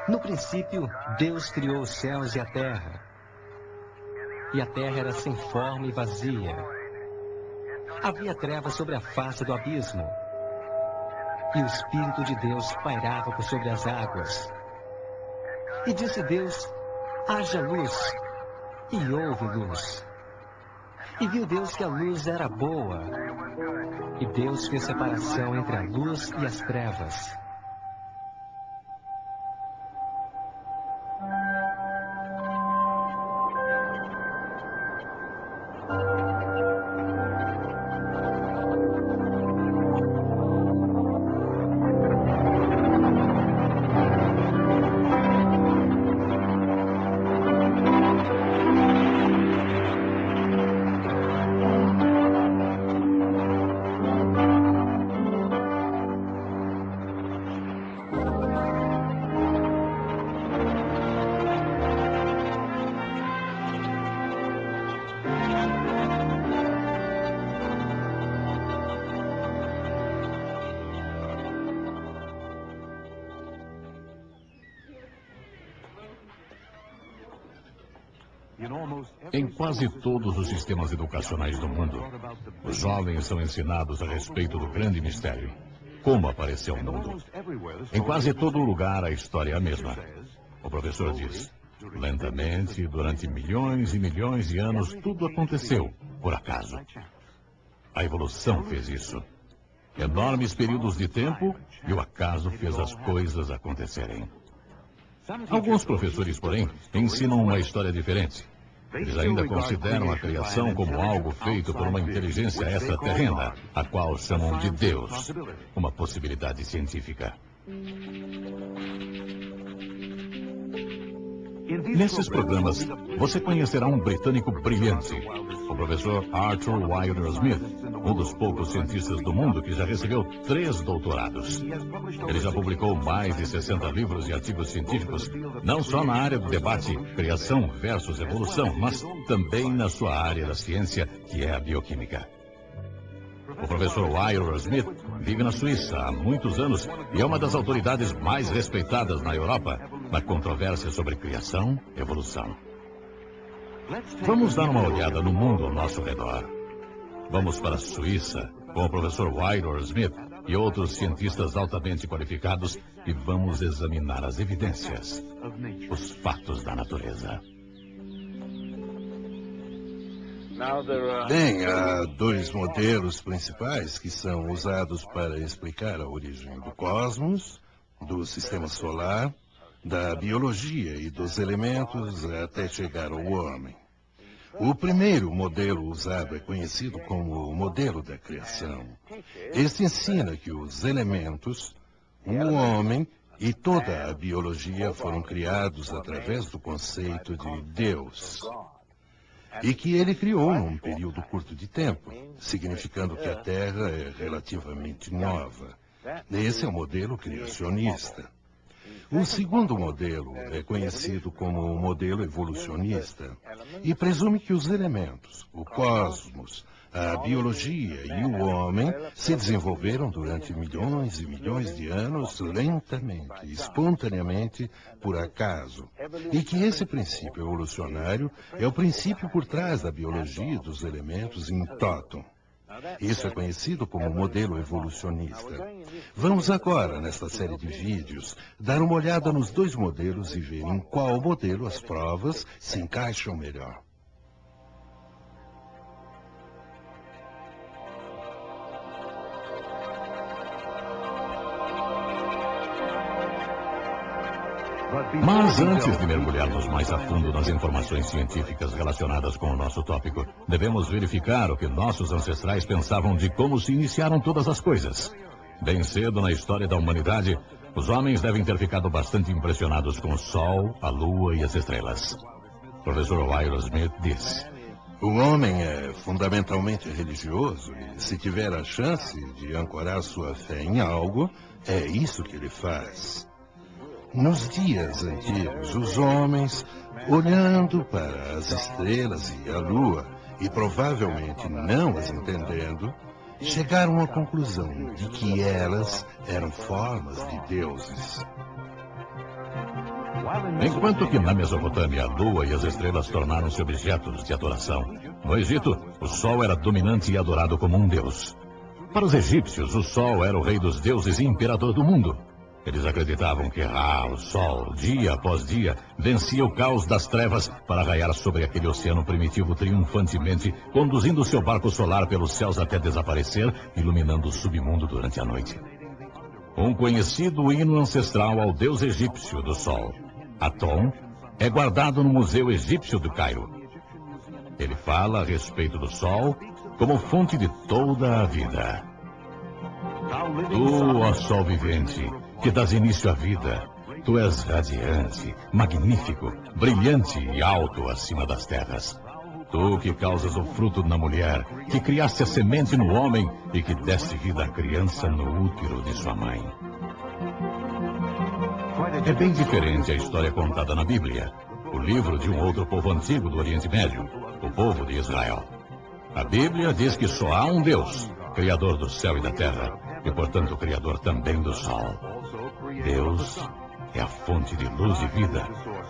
No princípio, Deus criou os céus e a terra. E a terra era sem forma e vazia. Havia trevas sobre a face do abismo. E o Espírito de Deus pairava por sobre as águas. E disse Deus: haja luz. E houve luz. E viu Deus que a luz era boa. E Deus fez separação entre a luz e as trevas. Em quase todos os sistemas educacionais do mundo, os jovens são ensinados a respeito do grande mistério, como apareceu o mundo. Em quase todo lugar, a história é a mesma. O professor diz: lentamente, durante milhões e milhões de anos, tudo aconteceu, por acaso. A evolução fez isso. Enormes períodos de tempo, e o acaso fez as coisas acontecerem. Alguns professores, porém, ensinam uma história diferente. Eles ainda consideram a criação como algo feito por uma inteligência extraterrena, a qual chamam de Deus, uma possibilidade científica. Nesses programas, você conhecerá um britânico brilhante, o professor Arthur Wilder Smith, um dos poucos cientistas do mundo que já recebeu 3 doutorados. Ele já publicou mais de 60 livros e artigos científicos, não só na área do debate criação versus evolução, mas também na sua área da ciência, que é a bioquímica. O professor Wilder Smith vive na Suíça há muitos anos e é uma das autoridades mais respeitadas na Europa na controvérsia sobre criação e evolução. Vamos dar uma olhada no mundo ao nosso redor. Vamos para a Suíça com o professor Wilder Smith e outros cientistas altamente qualificados e vamos examinar as evidências, os fatos da natureza. Bem, há 2 modelos principais que são usados para explicar a origem do cosmos, do sistema solar, da biologia e dos elementos até chegar ao homem. O primeiro modelo usado é conhecido como o modelo da criação. Este ensina que os elementos, o homem e toda a biologia foram criados através do conceito de Deus. E que ele criou num período curto de tempo, significando que a Terra é relativamente nova. Esse é o modelo criacionista. O segundo modelo é conhecido como o modelo evolucionista e presume que os elementos, o cosmos, a biologia e o homem se desenvolveram durante milhões e milhões de anos lentamente, espontaneamente, por acaso. E que esse princípio evolucionário é o princípio por trás da biologia e dos elementos em toto. Isso é conhecido como modelo evolucionista. Vamos agora, nesta série de vídeos, dar uma olhada nos 2 modelos e ver em qual modelo as provas se encaixam melhor. Mas antes de mergulharmos mais a fundo nas informações científicas relacionadas com o nosso tópico, devemos verificar o que nossos ancestrais pensavam de como se iniciaram todas as coisas. Bem cedo na história da humanidade, os homens devem ter ficado bastante impressionados com o Sol, a Lua e as estrelas. O professor Wilder Smith diz: o homem é fundamentalmente religioso e, se tiver a chance de ancorar sua fé em algo, é isso que ele faz. Nos dias antigos, os homens, olhando para as estrelas e a lua, e provavelmente não as entendendo, chegaram à conclusão de que elas eram formas de deuses. Enquanto que na Mesopotâmia a lua e as estrelas tornaram-se objetos de adoração, no Egito o sol era dominante e adorado como um deus. Para os egípcios, o sol era o rei dos deuses e imperador do mundo. Eles acreditavam que o sol, dia após dia, vencia o caos das trevas para raiar sobre aquele oceano primitivo triunfantemente, conduzindo seu barco solar pelos céus até desaparecer, iluminando o submundo durante a noite. Um conhecido hino ancestral ao deus egípcio do sol, Atom, é guardado no Museu Egípcio do Cairo. Ele fala a respeito do sol como fonte de toda a vida. Tu, ó sol vivente, que dás início à vida, tu és radiante, magnífico, brilhante e alto acima das terras. Tu que causas o fruto na mulher, que criaste a semente no homem e que deste vida à criança no útero de sua mãe. É bem diferente a história contada na Bíblia, o livro de um outro povo antigo do Oriente Médio, o povo de Israel. A Bíblia diz que só há um Deus, Criador do céu e da terra, e portanto Criador também do sol. Deus é a fonte de luz e vida,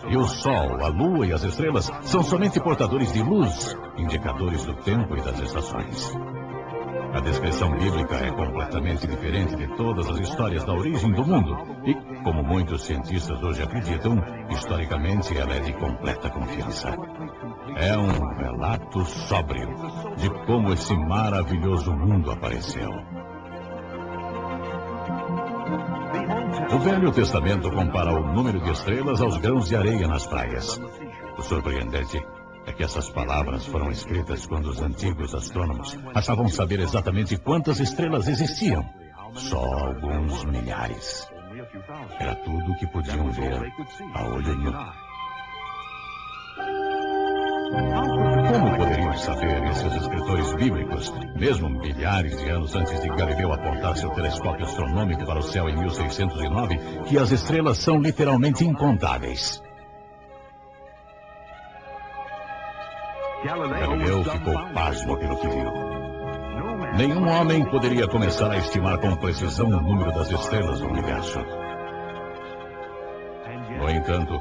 e o sol, a lua e as estrelas são somente portadores de luz, indicadores do tempo e das estações. A descrição bíblica é completamente diferente de todas as histórias da origem do mundo e, como muitos cientistas hoje acreditam, historicamente ela é de completa confiança. É um relato sóbrio de como esse maravilhoso mundo apareceu. O Velho Testamento compara o número de estrelas aos grãos de areia nas praias. O surpreendente é que essas palavras foram escritas quando os antigos astrônomos achavam saber exatamente quantas estrelas existiam. Só alguns milhares. Era tudo o que podiam ver a olho nu. Como poderiam saber esses escritores bíblicos, mesmo milhares de anos antes de Galileu apontar seu telescópio astronômico para o céu em 1609, que as estrelas são literalmente incontáveis? Galileu ficou pasmo pelo que viu. Nenhum homem poderia começar a estimar com precisão o número das estrelas do universo. No entanto,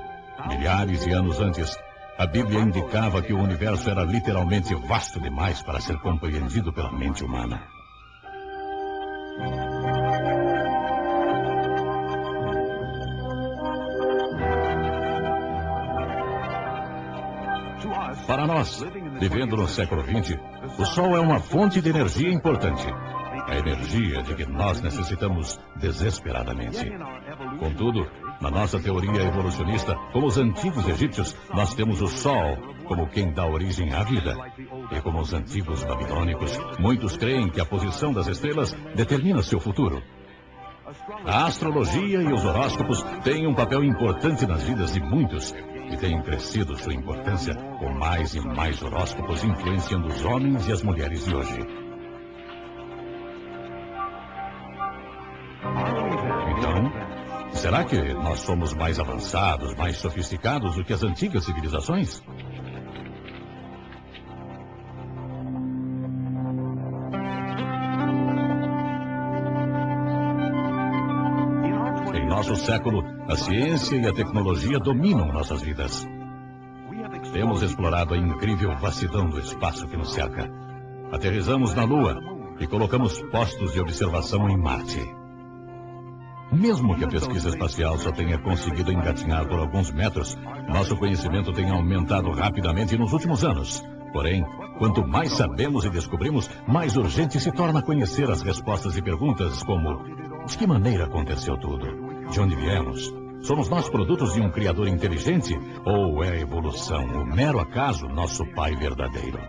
milhares de anos antes, a Bíblia indicava que o universo era literalmente vasto demais para ser compreendido pela mente humana. Para nós, vivendo no século XX, o Sol é uma fonte de energia importante. A energia de que nós necessitamos desesperadamente. Contudo, na nossa teoria evolucionista, como os antigos egípcios, nós temos o Sol como quem dá origem à vida. E como os antigos babilônicos, muitos creem que a posição das estrelas determina seu futuro. A astrologia e os horóscopos têm um papel importante nas vidas de muitos e têm crescido sua importância com mais e mais horóscopos influenciando os homens e as mulheres de hoje. Então, será que nós somos mais avançados, mais sofisticados do que as antigas civilizações? Em nosso século, a ciência e a tecnologia dominam nossas vidas. Temos explorado a incrível vastidão do espaço que nos cerca. Aterrissamos na Lua e colocamos postos de observação em Marte. Mesmo que a pesquisa espacial só tenha conseguido engatinhar por alguns metros, nosso conhecimento tem aumentado rapidamente nos últimos anos. Porém, quanto mais sabemos e descobrimos, mais urgente se torna conhecer as respostas e perguntas como: de que maneira aconteceu tudo? De onde viemos? Somos nós produtos de um criador inteligente? Ou é a evolução, o mero acaso, nosso pai verdadeiro?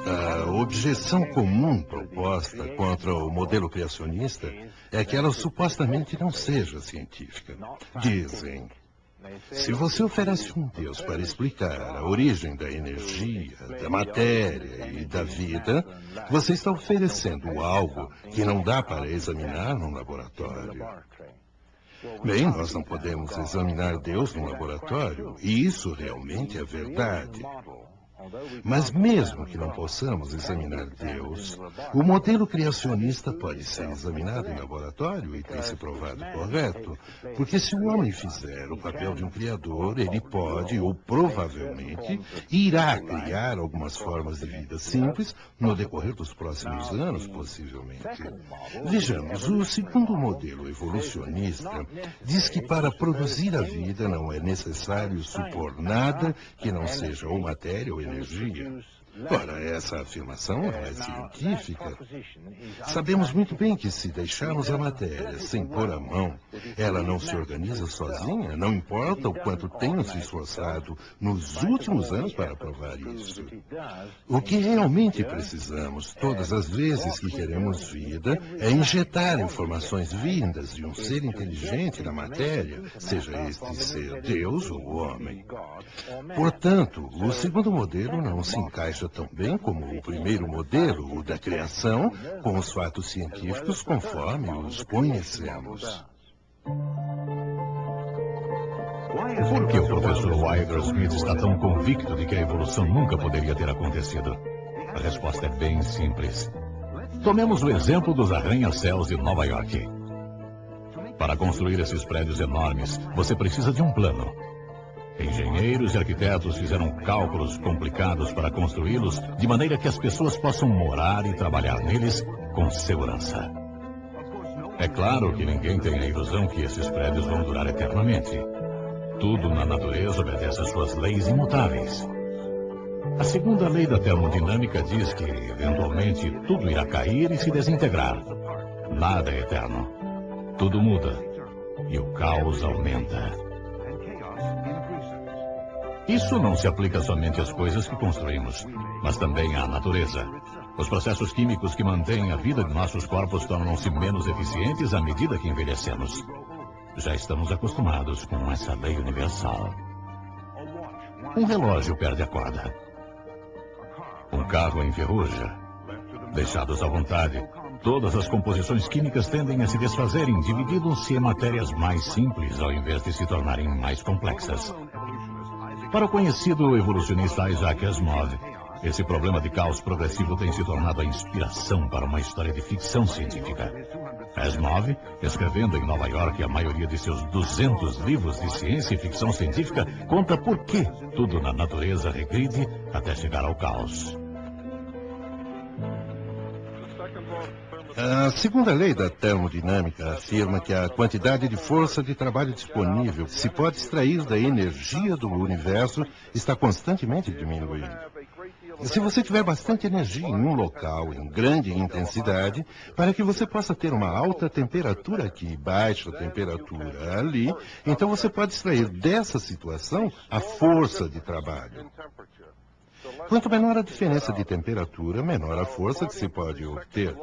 A objeção comum proposta contra o modelo criacionista é que ela supostamente não seja científica. Dizem: se você oferece um Deus para explicar a origem da energia, da matéria e da vida, você está oferecendo algo que não dá para examinar num laboratório. Bem, nós não podemos examinar Deus num laboratório, e isso realmente é verdade. Mas mesmo que não possamos examinar Deus, o modelo criacionista pode ser examinado em laboratório e tem se provado correto, porque se o homem fizer o papel de um criador, ele pode, ou provavelmente, irá criar algumas formas de vida simples no decorrer dos próximos anos, possivelmente. Vejamos, o segundo modelo evolucionista diz que para produzir a vida não é necessário supor nada que não seja ou matéria ou energia. Ora, essa afirmação não é científica. Sabemos muito bem que se deixarmos a matéria sem pôr a mão, ela não se organiza sozinha, não importa o quanto tenham se esforçado nos últimos anos para provar isso. O que realmente precisamos, todas as vezes que queremos vida, é injetar informações vindas de um ser inteligente na matéria, seja este ser Deus ou homem. Portanto, o segundo modelo não se encaixa tão bem como o primeiro modelo, o da criação, com os fatos científicos conforme os conhecemos. Por que o professor Wilder Smith está tão convicto de que a evolução nunca poderia ter acontecido? A resposta é bem simples. Tomemos o exemplo dos arranha-céus de Nova York. Para construir esses prédios enormes, você precisa de um plano. Engenheiros e arquitetos fizeram cálculos complicados para construí-los de maneira que as pessoas possam morar e trabalhar neles com segurança. É claro que ninguém tem a ilusão que esses prédios vão durar eternamente. Tudo na natureza obedece às suas leis imutáveis. A segunda lei da termodinâmica diz que, eventualmente, tudo irá cair e se desintegrar. Nada é eterno. Tudo muda. E o caos aumenta. Isso não se aplica somente às coisas que construímos, mas também à natureza. Os processos químicos que mantêm a vida de nossos corpos tornam-se menos eficientes à medida que envelhecemos. Já estamos acostumados com essa lei universal. Um relógio perde a corda. Um carro enferruja. Deixados à vontade, todas as composições químicas tendem a se desfazerem, dividindo-se em matérias mais simples ao invés de se tornarem mais complexas. Para o conhecido evolucionista Isaac Asimov, esse problema de caos progressivo tem se tornado a inspiração para uma história de ficção científica. Asimov, escrevendo em Nova York a maioria de seus 200 livros de ciência e ficção científica, conta por que tudo na natureza regride até chegar ao caos. A segunda lei da termodinâmica afirma que a quantidade de força de trabalho disponível que se pode extrair da energia do universo está constantemente diminuindo. Se você tiver bastante energia em um local em grande intensidade, para que você possa ter uma alta temperatura aqui e baixa temperatura ali, então você pode extrair dessa situação a força de trabalho. Quanto menor a diferença de temperatura, menor a força que se pode obter.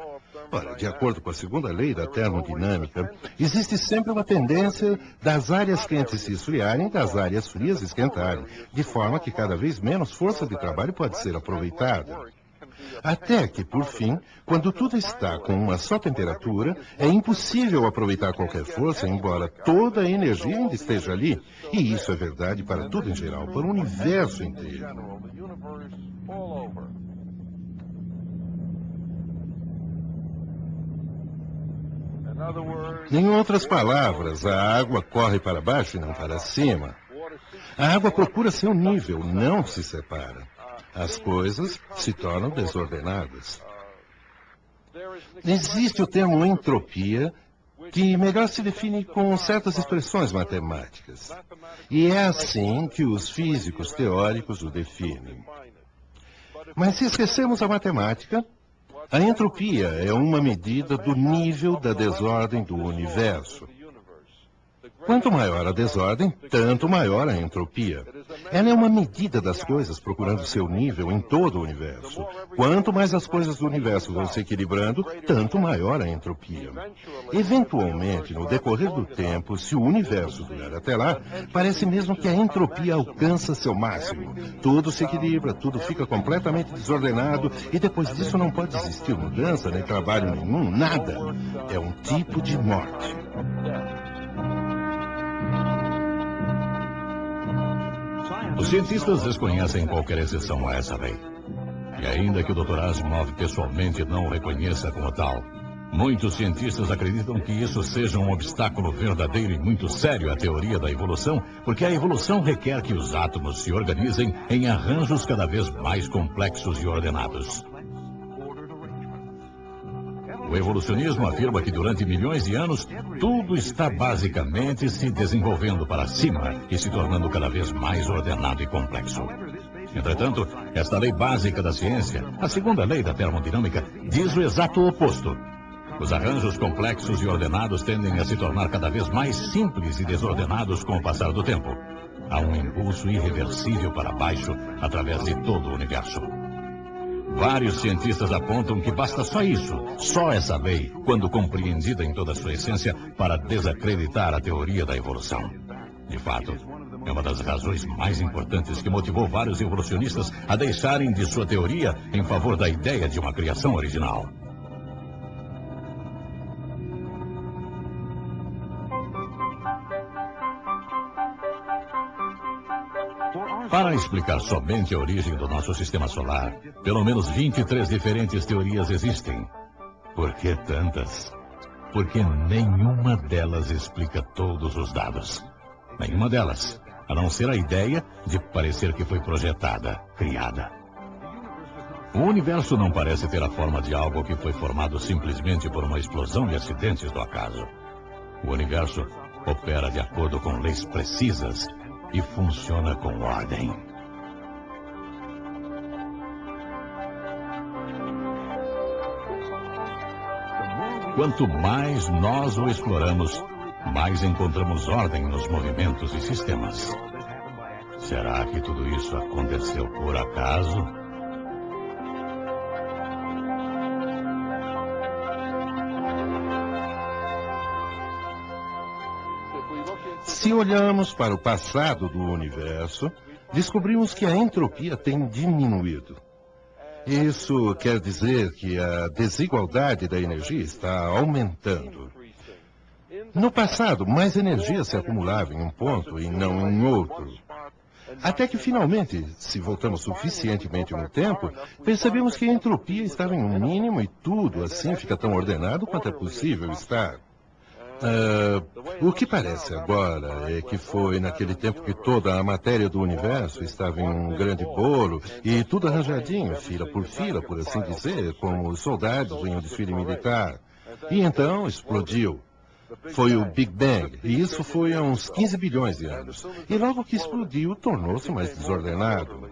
Ora, de acordo com a segunda lei da termodinâmica, existe sempre uma tendência das áreas quentes se esfriarem e das áreas frias esquentarem, de forma que cada vez menos força de trabalho pode ser aproveitada. Até que, por fim, quando tudo está com uma só temperatura, é impossível aproveitar qualquer força, embora toda a energia ainda esteja ali. E isso é verdade para tudo em geral, para o universo inteiro. Em outras palavras, a água corre para baixo e não para cima. A água procura seu nível, não se separa. As coisas se tornam desordenadas. Existe o termo entropia, que melhor se define com certas expressões matemáticas. E é assim que os físicos teóricos o definem. Mas se esquecermos a matemática, a entropia é uma medida do nível da desordem do universo. Quanto maior a desordem, tanto maior a entropia. Ela é uma medida das coisas procurando seu nível em todo o universo. Quanto mais as coisas do universo vão se equilibrando, tanto maior a entropia. Eventualmente, no decorrer do tempo, se o universo durar até lá, parece mesmo que a entropia alcança seu máximo. Tudo se equilibra, tudo fica completamente desordenado e depois disso não pode existir mudança, nem trabalho nenhum, nada. É um tipo de morte. Os cientistas desconhecem qualquer exceção a essa lei. E ainda que o Dr. Asimov pessoalmente não o reconheça como tal, muitos cientistas acreditam que isso seja um obstáculo verdadeiro e muito sério à teoria da evolução, porque a evolução requer que os átomos se organizem em arranjos cada vez mais complexos e ordenados. O evolucionismo afirma que durante milhões de anos, tudo está basicamente se desenvolvendo para cima e se tornando cada vez mais ordenado e complexo. Entretanto, esta lei básica da ciência, a segunda lei da termodinâmica, diz o exato oposto. Os arranjos complexos e ordenados tendem a se tornar cada vez mais simples e desordenados com o passar do tempo. Há um impulso irreversível para baixo através de todo o universo. Vários cientistas apontam que basta só isso, só essa lei, quando compreendida em toda a sua essência, para desacreditar a teoria da evolução. De fato, é uma das razões mais importantes que motivou vários evolucionistas a deixarem de sua teoria em favor da ideia de uma criação original. Para explicar somente a origem do nosso sistema solar, pelo menos 23 diferentes teorias existem. Por que tantas? Porque nenhuma delas explica todos os dados. Nenhuma delas, a não ser a ideia de parecer que foi projetada, criada. O universo não parece ter a forma de algo que foi formado simplesmente por uma explosão de acidentes do acaso. O universo opera de acordo com leis precisas e funciona com ordem. Quanto mais nós o exploramos, mais encontramos ordem nos movimentos e sistemas. Será que tudo isso aconteceu por acaso? Se olhamos para o passado do universo, descobrimos que a entropia tem diminuído. Isso quer dizer que a desigualdade da energia está aumentando. No passado, mais energia se acumulava em um ponto e não em outro. Até que, finalmente, se voltamos suficientemente no tempo, percebemos que a entropia estava em um mínimo e tudo assim fica tão ordenado quanto é possível estar. O que parece agora é que foi naquele tempo que toda a matéria do universo estava em um grande bolo e tudo arranjadinho, fila, por assim dizer, como os soldados em um desfile militar. E então explodiu. Foi o Big Bang, e isso foi há uns 15 bilhões de anos. E logo que explodiu, tornou-se mais desordenado.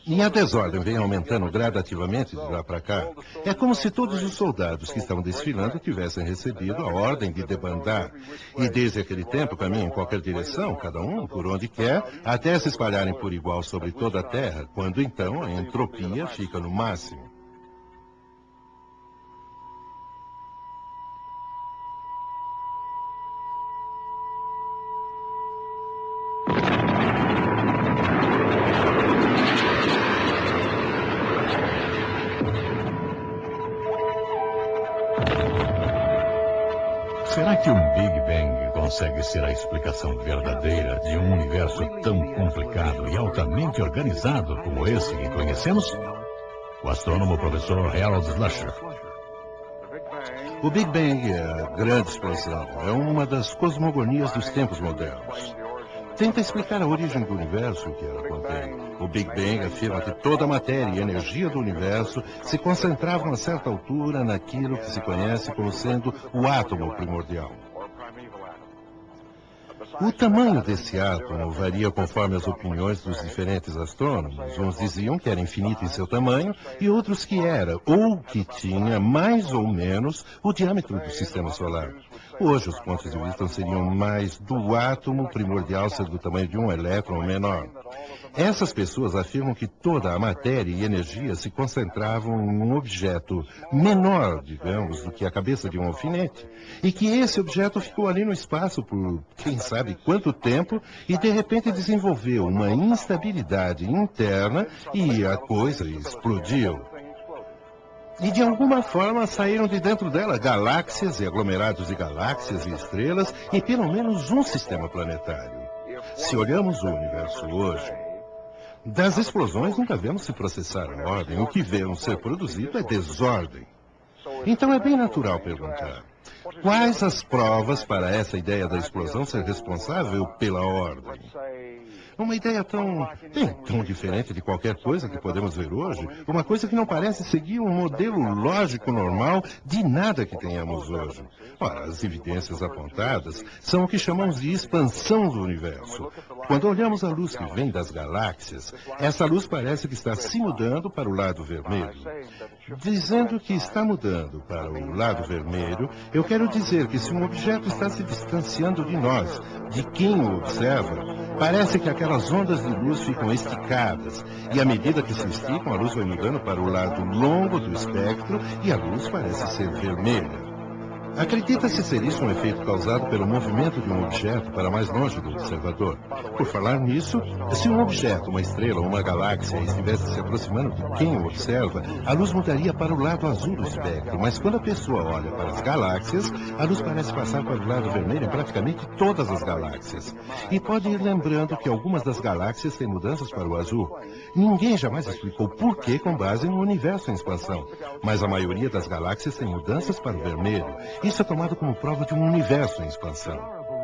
E a desordem vem aumentando gradativamente de lá para cá. É como se todos os soldados que estavam desfilando tivessem recebido a ordem de debandar. E desde aquele tempo caminham em qualquer direção, cada um por onde quer, até se espalharem por igual sobre toda a Terra, quando então a entropia fica no máximo. Será que um Big Bang consegue ser a explicação verdadeira de um universo tão complicado e altamente organizado como esse que conhecemos? O astrônomo professor Harold Slusher. O Big Bang é a grande explosão. É uma das cosmogonias dos tempos modernos. Tenta explicar a origem do universo que ela contém. O Big Bang afirma que toda a matéria e energia do universo se concentravam a certa altura naquilo que se conhece como sendo o átomo primordial. O tamanho desse átomo varia conforme as opiniões dos diferentes astrônomos. Uns diziam que era infinito em seu tamanho e outros que era, ou que tinha, mais ou menos, o diâmetro do sistema solar. Hoje, os pontos de vista seriam mais do átomo primordial ser do tamanho de um elétron ou menor. Essas pessoas afirmam que toda a matéria e energia se concentravam em um objeto menor, digamos, do que a cabeça de um alfinete, e que esse objeto ficou ali no espaço por quem sabe quanto tempo e de repente desenvolveu uma instabilidade interna e a coisa explodiu. E de alguma forma saíram de dentro dela galáxias e aglomerados de galáxias e estrelas e pelo menos um sistema planetário. Se olhamos o universo hoje, Das explosões nunca vemos se processar a ordem. O que vemos ser produzido é desordem. Então é bem natural perguntar: quais as provas para essa ideia da explosão ser responsável pela ordem? Uma ideia tão diferente de qualquer coisa que podemos ver hoje, uma coisa que não parece seguir um modelo lógico normal de nada que tenhamos hoje. Ora, as evidências apontadas são o que chamamos de expansão do universo. Quando olhamos a luz que vem das galáxias, essa luz parece que está se mudando para o lado vermelho. Dizendo que está mudando para o lado vermelho, eu quero dizer que se um objeto está se distanciando de nós, de quem o observa, parece que aquelas ondas de luz ficam esticadas, e à medida que se esticam, a luz vai mudando para o lado longo do espectro e a luz parece ser vermelha. Acredita-se ser isso um efeito causado pelo movimento de um objeto para mais longe do observador. Por falar nisso, se um objeto, uma estrela ou uma galáxia estivesse se aproximando de quem o observa, a luz mudaria para o lado azul do espectro, mas quando a pessoa olha para as galáxias, a luz parece passar para o lado vermelho em praticamente todas as galáxias. E pode ir lembrando que algumas das galáxias têm mudanças para o azul. Ninguém jamais explicou por que com base no universo em expansão, mas a maioria das galáxias tem mudanças para o vermelho. Isso é tomado como prova de um universo em expansão.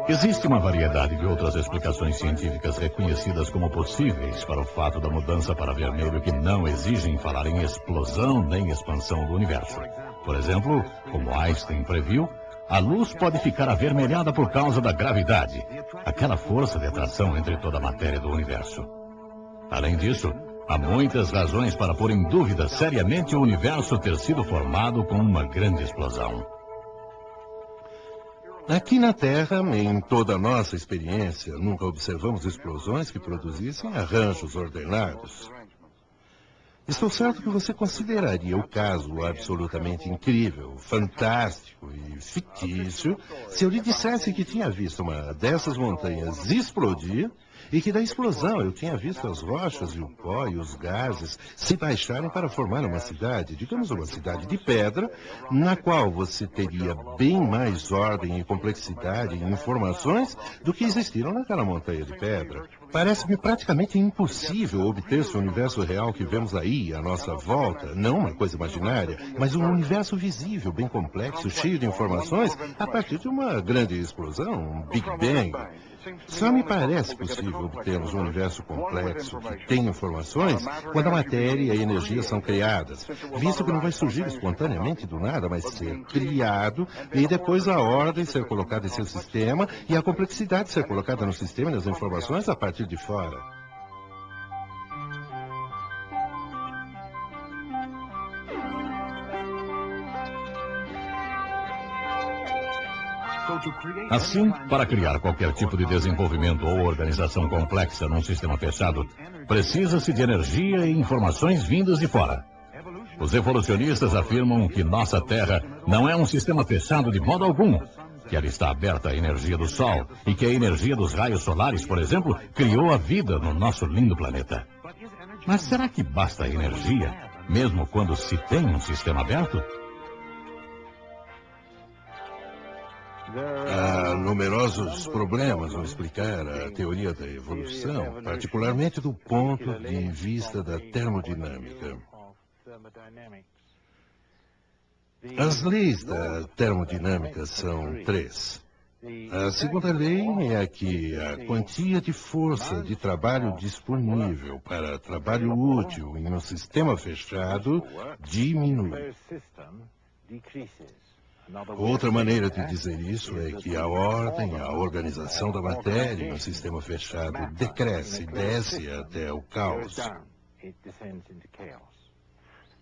Existe uma variedade de outras explicações científicas reconhecidas como possíveis para o fato da mudança para vermelho que não exigem falar em explosão nem expansão do universo. Por exemplo, como Einstein previu, a luz pode ficar avermelhada por causa da gravidade, aquela força de atração entre toda a matéria do universo. Além disso, há muitas razões para pôr em dúvida seriamente o universo ter sido formado com uma grande explosão. Aqui na Terra, em toda a nossa experiência, nunca observamos explosões que produzissem arranjos ordenados. Estou certo que você consideraria o caso absolutamente incrível, fantástico e fictício se eu lhe dissesse que tinha visto uma dessas montanhas explodir e que da explosão eu tinha visto as rochas e o pó e os gases se baixarem para formar uma cidade, digamos uma cidade de pedra, na qual você teria bem mais ordem e complexidade e informações do que existiram naquela montanha de pedra. Parece-me praticamente impossível obter-se o universo real que vemos aí à nossa volta, não uma coisa imaginária, mas um universo visível, bem complexo, cheio de informações, a partir de uma grande explosão, um Big Bang. Só me parece possível obtermos um universo complexo que tem informações quando a matéria e a energia são criadas, visto que não vai surgir espontaneamente do nada, mas ser criado e depois a ordem ser colocada em seu sistema e a complexidade ser colocada no sistema e nas informações a partir de fora. Assim, para criar qualquer tipo de desenvolvimento ou organização complexa num sistema fechado, precisa-se de energia e informações vindas de fora. Os evolucionistas afirmam que nossa Terra não é um sistema fechado de modo algum, que ela está aberta à energia do Sol e que a energia dos raios solares, por exemplo, criou a vida no nosso lindo planeta. Mas será que basta energia, mesmo quando se tem um sistema aberto? Há numerosos problemas ao explicar a teoria da evolução, particularmente do ponto de vista da termodinâmica. As leis da termodinâmica são 3. A segunda lei é a que a quantia de força de trabalho disponível para trabalho útil em um sistema fechado diminui. Outra maneira de dizer isso é que a ordem, a organização da matéria em um sistema fechado decresce, desce até o caos.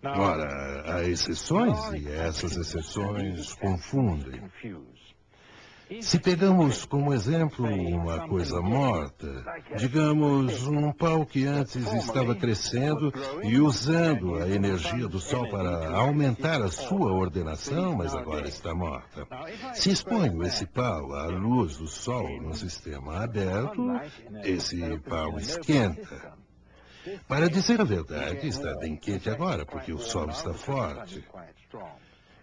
Ora, há exceções e essas exceções confundem. Se pegamos como exemplo uma coisa morta, digamos um pau que antes estava crescendo e usando a energia do Sol para aumentar a sua ordenação, mas agora está morta. Se exponho esse pau à luz do Sol no sistema aberto, esse pau esquenta. Para dizer a verdade, está bem quente agora, porque o Sol está forte.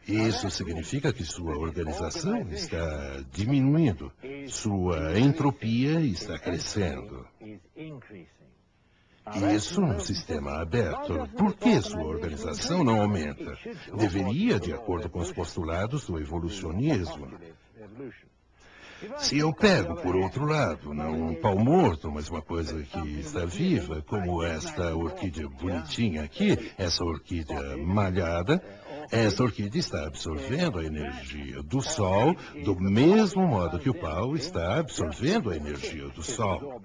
Isso significa que sua organização está diminuindo, sua entropia está crescendo. Isso num sistema aberto. Por que sua organização não aumenta? Deveria, de acordo com os postulados do evolucionismo. Se eu pego, por outro lado, não um pau morto, mas uma coisa que está viva, como esta orquídea bonitinha aqui, essa orquídea malhada, esta orquídea está absorvendo a energia do Sol do mesmo modo que o pau está absorvendo a energia do Sol.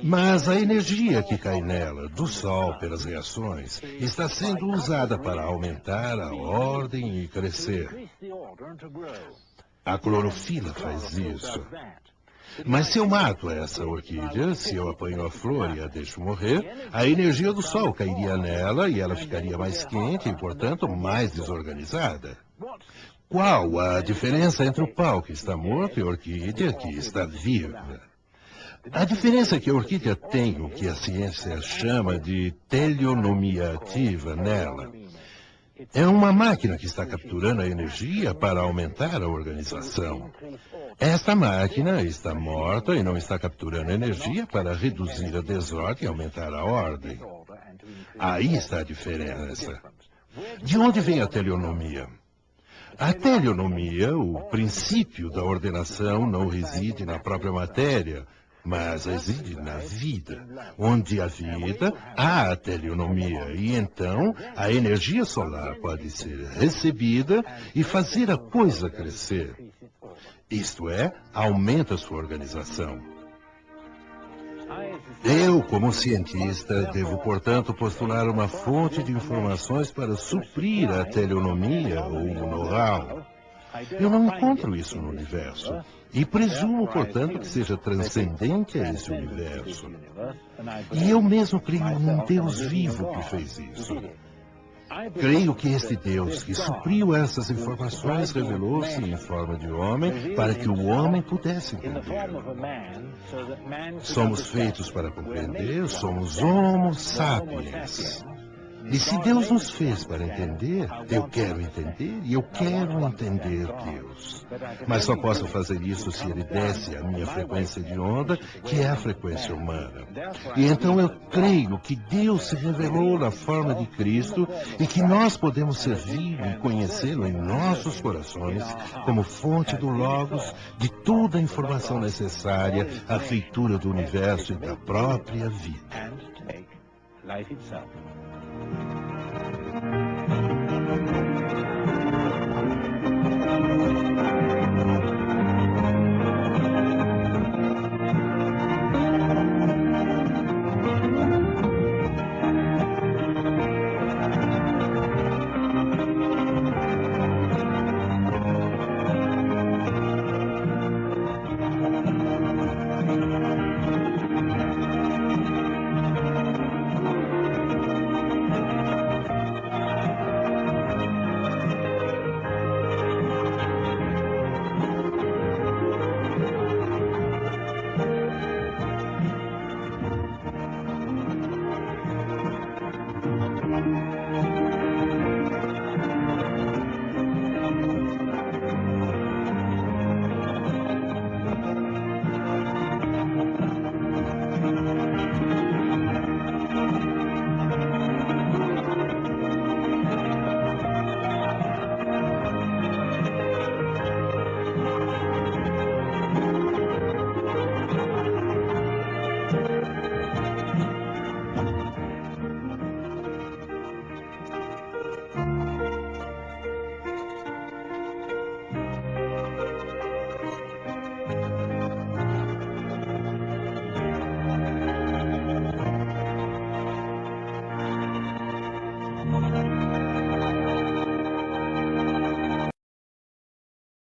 Mas a energia que cai nela, do Sol, pelas reações, está sendo usada para aumentar a ordem e crescer. A clorofila faz isso. Mas se eu mato essa orquídea, se eu apanho a flor e a deixo morrer, a energia do Sol cairia nela e ela ficaria mais quente e, portanto, mais desorganizada. Qual a diferença entre o pau que está morto e a orquídea que está viva? A diferença é que a orquídea tem o que a ciência chama de teleonomia ativa nela. É uma máquina que está capturando a energia para aumentar a organização. Esta máquina está morta e não está capturando energia para reduzir a desordem e aumentar a ordem. Aí está a diferença. De onde vem a teleonomia? A teleonomia, o princípio da ordenação, não reside na própria matéria, mas reside na vida. Onde há vida, há a teleonomia, e então a energia solar pode ser recebida e fazer a coisa crescer. Isto é, aumenta sua organização. Eu, como cientista, devo, portanto, postular uma fonte de informações para suprir a teleonomia ou o know-how. Eu não encontro isso no universo. E presumo, portanto, que seja transcendente a esse universo. E eu mesmo creio em um Deus vivo que fez isso. Creio que este Deus que supriu essas informações revelou-se em forma de homem para que o homem pudesse entender. Somos feitos para compreender, somos Homo sapiens. E se Deus nos fez para entender, eu quero entender e eu quero entender Deus. Mas só posso fazer isso se Ele desce a minha frequência de onda, que é a frequência humana. E então eu creio que Deus se revelou na forma de Cristo e que nós podemos servir e conhecê-lo em nossos corações como fonte do Logos, de toda a informação necessária à feitura do universo e da própria vida.